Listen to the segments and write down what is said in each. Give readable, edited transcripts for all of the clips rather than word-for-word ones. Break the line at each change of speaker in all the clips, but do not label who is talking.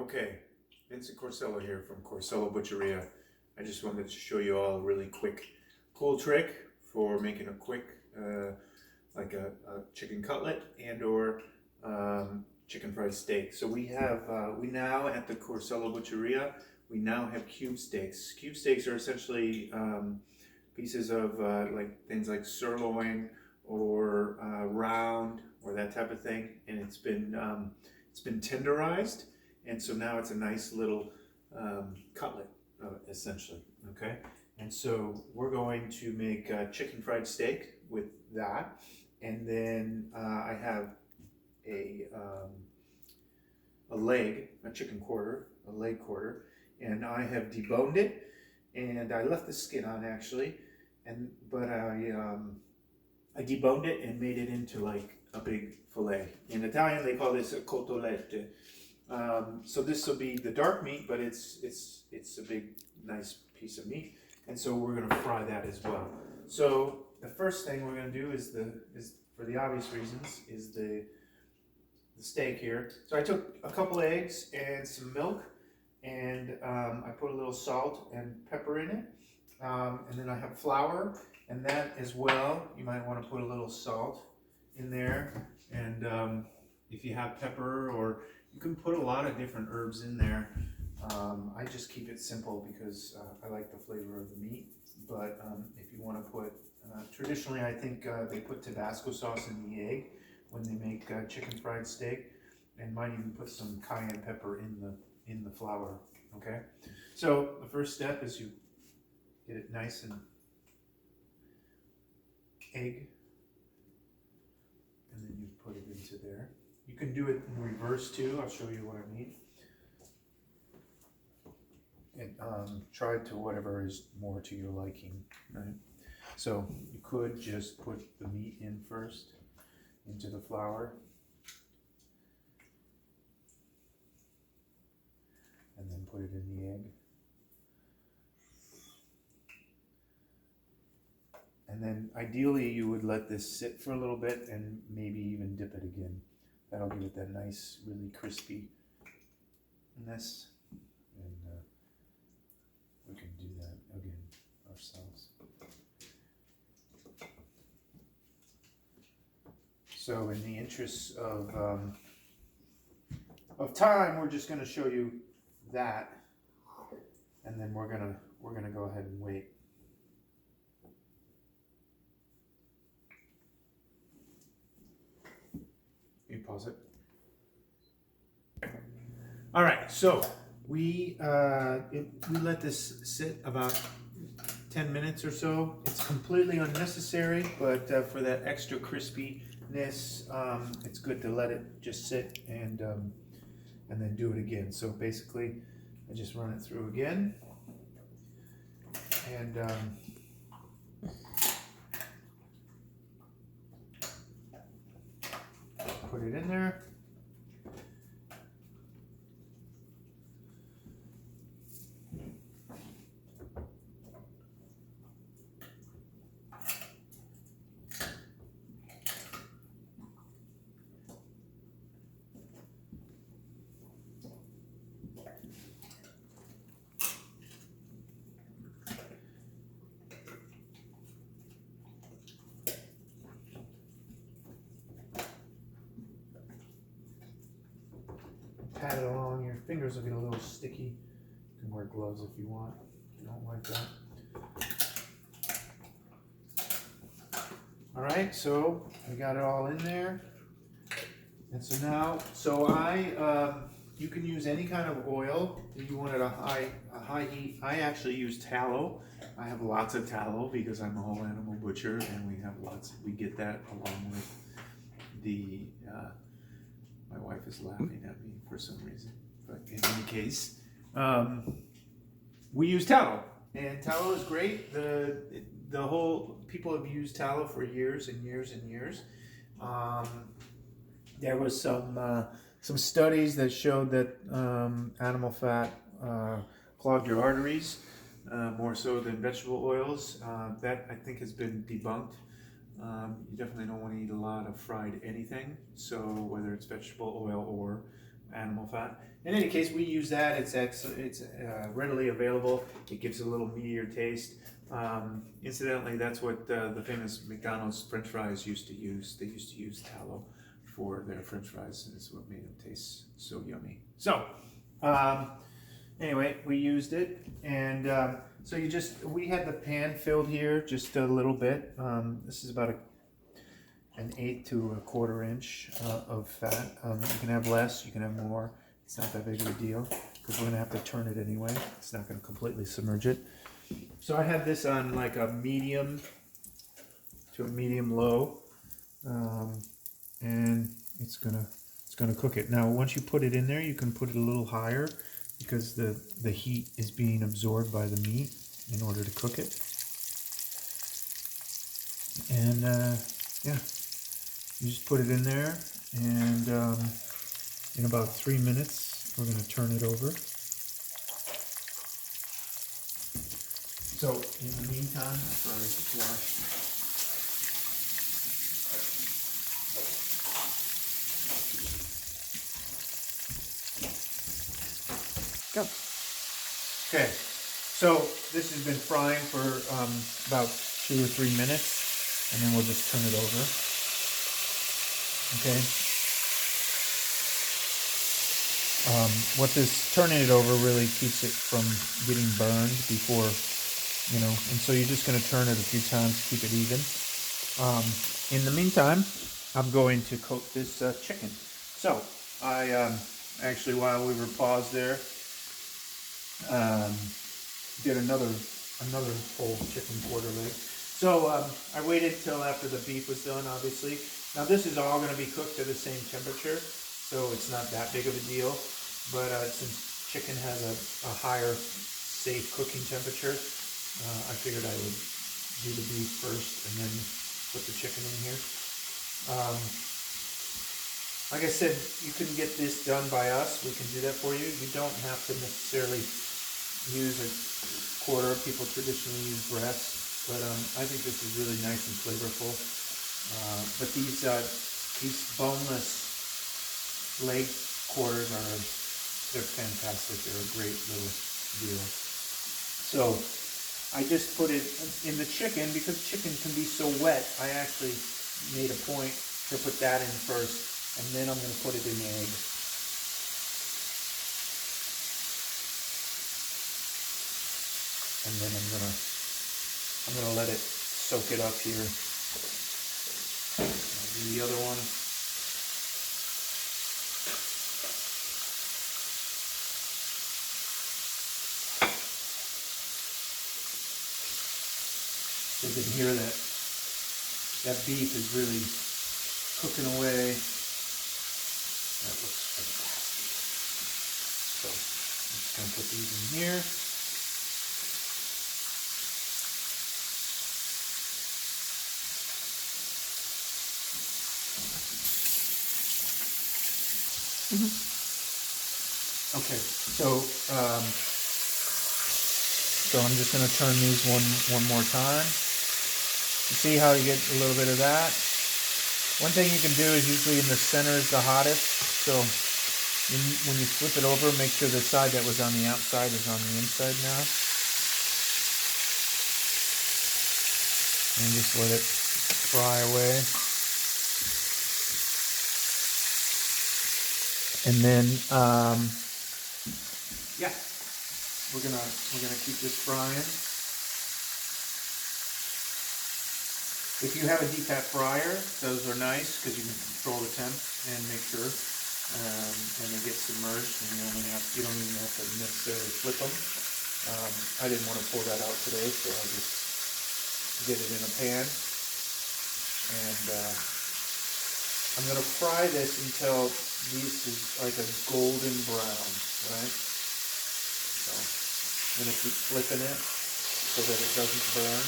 Okay, Vincent Corsello here from Corsello Butcheria. I just wanted to show you all a really quick, cool trick for making a quick, like a chicken cutlet and or chicken fried steak. So we now at the Corsello Butcheria, we now have cube steaks. Cube steaks are essentially pieces of like things like sirloin or round or that type of thing, and it's been tenderized. And so now it's a nice little cutlet, essentially, okay? And so we're going to make chicken fried steak with that. And then I have a leg, a chicken quarter, a leg quarter, and I have deboned it, and I left the skin on actually, but I deboned it and made it into like a big fillet. In Italian, they call this a cotolette. So this will be the dark meat, but it's a big, nice piece of meat, and so we're gonna fry that as well. So the first thing we're gonna do is for the obvious reasons is the steak here. So I took a couple eggs and some milk, and I put a little salt and pepper in it, and then I have flour, and that as well. You might want to put a little salt in there, and if you have pepper, or you can put a lot of different herbs in there. I just keep it simple because I like the flavor of the meat. But if you want to put, traditionally I think they put Tabasco sauce in the egg when they make chicken fried steak, and might even put some cayenne pepper in the flour. Okay, so the first step is you get it nice and egg, and then you put it into there. You can do it in reverse too. I'll show you what I mean. And try to whatever is more to your liking, right? So you could just put the meat in first into the flour, and then put it in the egg. And then ideally you would let this sit for a little bit and maybe even dip it again. That'll give it that nice, really crispiness. And we can do that again ourselves. So in the interest of time, we're just going to show you that, and then we're gonna go ahead and wait. You pause it. All right, so we let this sit about 10 minutes or so. It's completely unnecessary, but for that extra crispiness, it's good to let it just sit and then do it again. So basically, I just run it through again, and put it in there. Pat it along. Your fingers will get a little sticky. You can wear gloves if you want. If you don't like that. All right, so we got it all in there. And so now, you can use any kind of oil. If you want it a high heat, I actually use tallow. I have lots of tallow because I'm a whole animal butcher, and we get that along with the, my wife is laughing at me for some reason, but in any case, we use tallow, and tallow is great. People have used tallow for years and years and years. There was some studies that showed that animal fat clogged your arteries more so than vegetable oils. That I think has been debunked. You definitely don't want to eat a lot of fried anything, so whether it's vegetable oil or animal fat. In any case, we use that. It's readily available. It gives a little meatier taste. Incidentally, that's what the famous McDonald's French fries used to use. They used to use tallow for their French fries, and it's what made them taste so yummy. So, anyway, we used it, and so we had the pan filled here just a little bit. This is about an 1/8 to a 1/4 inch of fat. You can have less, you can have more. It's not that big of a deal because we're gonna have to turn it anyway. It's not gonna completely submerge it. So I had this on like a medium to a medium low, and it's gonna cook it. Now, once you put it in there, you can put it a little higher because the heat is being absorbed by the meat in order to cook it. And yeah, you just put it in there, and in about 3 minutes, we're gonna turn it over. So in the meantime, sorry, wash.
Go.
Okay, so this has been frying for about 2 or 3 minutes, and then we'll just turn it over. Okay. What this turning it over really keeps it from getting burned before, you know, and so you're just going to turn it a few times to keep it even. In the meantime, I'm going to coat this chicken. So I actually, while we were paused there, did another whole chicken quarter leg. So I waited till after the beef was done, obviously. Now this is all going to be cooked at the same temperature, so it's not that big of a deal. But since chicken has a higher safe cooking temperature, I figured I would do the beef first and then put the chicken in here. Like I said, you can get this done by us. We can do that for you. You don't have to necessarily use a quarter. People traditionally use breast, but I think this is really nice and flavorful. But these boneless leg quarters they're fantastic. They're a great little deal. So I just put it in the chicken because chicken can be so wet. I actually made a point to put that in first, and then I'm going to put it in egg. And then I'm gonna let it soak it up here. I'll do the other one. So you can hear that beef is really cooking away. That looks fantastic. So I'm just gonna put these in here. Okay, so I'm just going to turn these one more time. You see how you get a little bit of that? One thing you can do is usually in the center is the hottest. So when you flip it over, make sure the side that was on the outside is on the inside now. And just let it fry away. And then, yeah, we're gonna keep this frying. If you have a deep fat fryer, those are nice because you can control the temp and make sure, and they get submerged, and you don't even have to necessarily flip them. I didn't want to pour that out today, so I just did it in a pan, and I'm gonna fry this until this is like a golden brown, right? So I'm gonna keep flipping it so that it doesn't burn.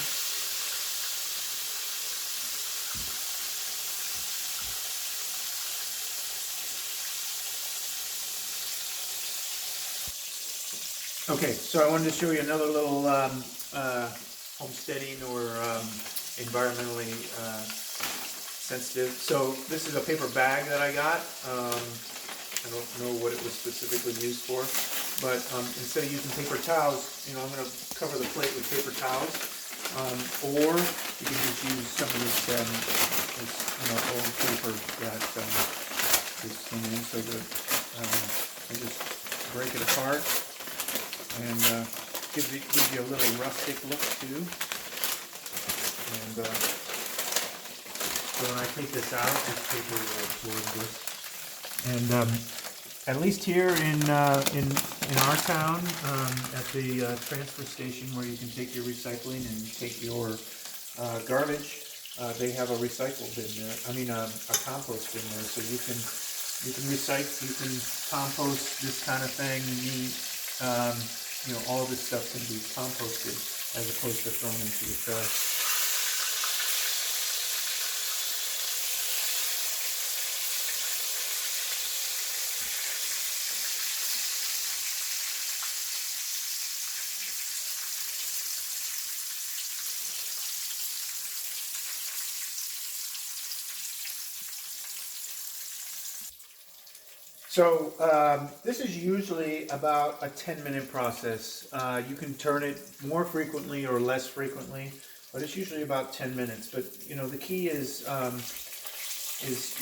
Okay, so I wanted to show you another little homesteading or environmentally sensitive. So this is a paper bag that I got. I don't know what it was specifically used for, but instead of using paper towels, I'm going to cover the plate with paper towels, or you can just use some of this old paper that is in there, so that I just break it apart, and gives you a little rustic look too. And so when I take this out, this paper will absorb this. And at least here in our town, at the transfer station where you can take your recycling and take your garbage, they have a recycle bin there. I mean a compost bin there, so you can recycle, you can compost this kind of thing. All this stuff can be composted as opposed to thrown into the trash. So this is usually about a 10-minute process. You can turn it more frequently or less frequently, but it's usually about 10 minutes. But the key is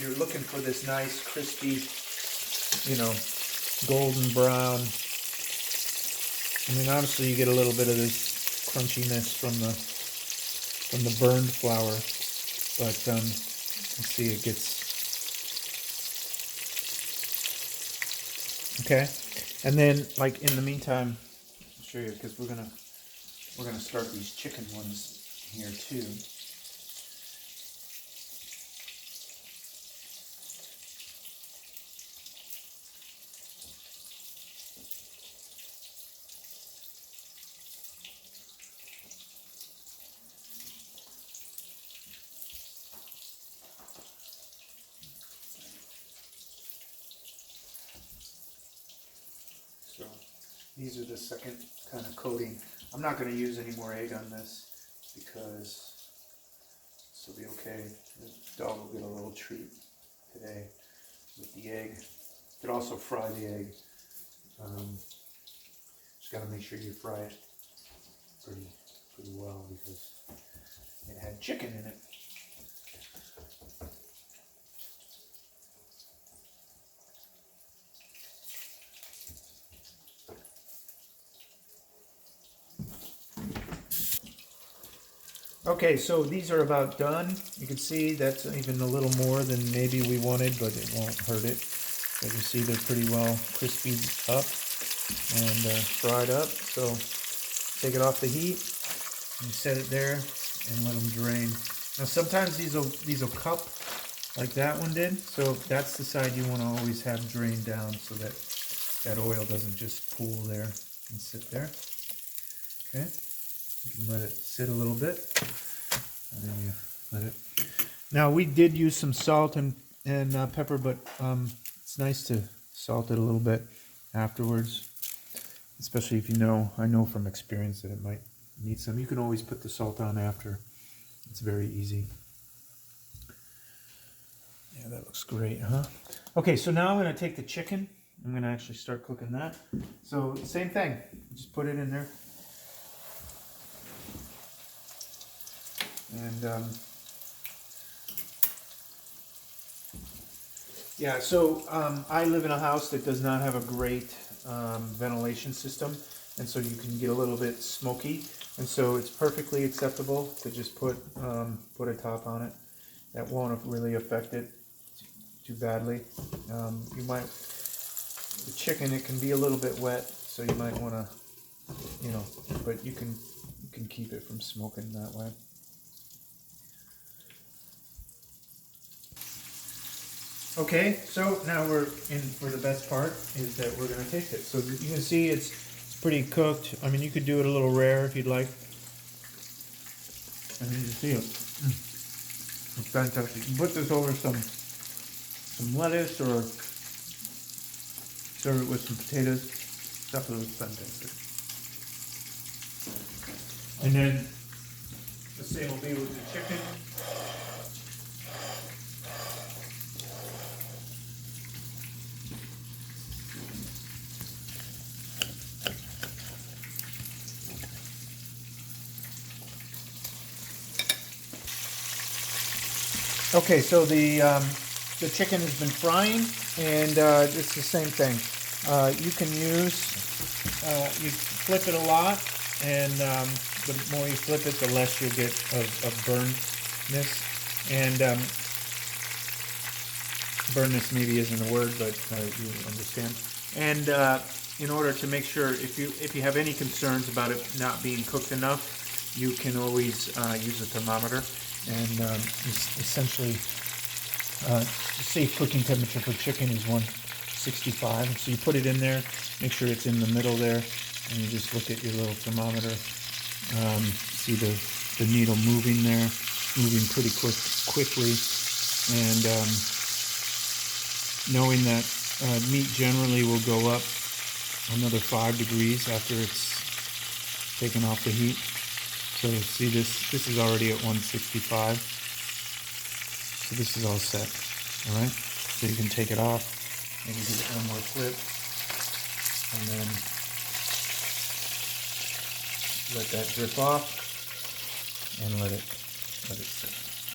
you're looking for this nice crispy, golden brown. I mean, obviously you get a little bit of this crunchiness from the burned flour, but you see it gets. Okay, and then like in the meantime, I'll show you, because we're gonna start these chicken ones here too. So these are the second kind of coating. I'm not going to use any more egg on this because this will be okay. The dog will get a little treat today with the egg. You could also fry the egg. Just got to make sure you fry it pretty well because it had chicken in it. Okay, so these are about done. You can see that's even a little more than maybe we wanted, but it won't hurt it. But you see they're pretty well crispied up and fried up. So take it off the heat and set it there and let them drain. Now sometimes these will cup like that one did. So that's the side you want to always have drained down so that that oil doesn't just pool there and sit there. Okay. You can let it sit a little bit, and then you let it. Now we did use some salt and pepper, but it's nice to salt it a little bit afterwards, especially if I know from experience that it might need some. You can always put the salt on after. It's very easy. Yeah, that looks great, huh? Okay, so now I'm going to take the chicken. I'm going to actually start cooking that. So same thing. Just put it in there. And yeah, so I live in a house that does not have a great ventilation system, and so you can get a little bit smoky, and so it's perfectly acceptable to just put a top on it. That won't really affect it too badly. You might, the chicken, it can be a little bit wet, so you might want to, but you can keep it from smoking that way. Okay, so now we're in for the best part, is that we're going to taste it. So you can see it's pretty cooked. I mean, you could do it a little rare if you'd like. And you can see it. It's fantastic. You can put this over some lettuce or serve it with some potatoes. It's absolutely fantastic. And then the same will be with the chicken. Okay, so the chicken has been frying, and it's the same thing. You can use, you flip it a lot, and the more you flip it, the less you'll get of burnedness. And burnedness maybe isn't a word, but you understand. And in order to make sure, if you have any concerns about it not being cooked enough, you can always use a thermometer. And essentially, safe cooking temperature for chicken is 165. So you put it in there, make sure it's in the middle there, and you just look at your little thermometer. See the needle moving there, moving pretty quickly, and knowing that meat generally will go up another 5 degrees after it's taken off the heat. So see, this is already at 165. So this is all set. All right. So you can take it off. Maybe give it one more flip, and then let that drip off, and let it sit.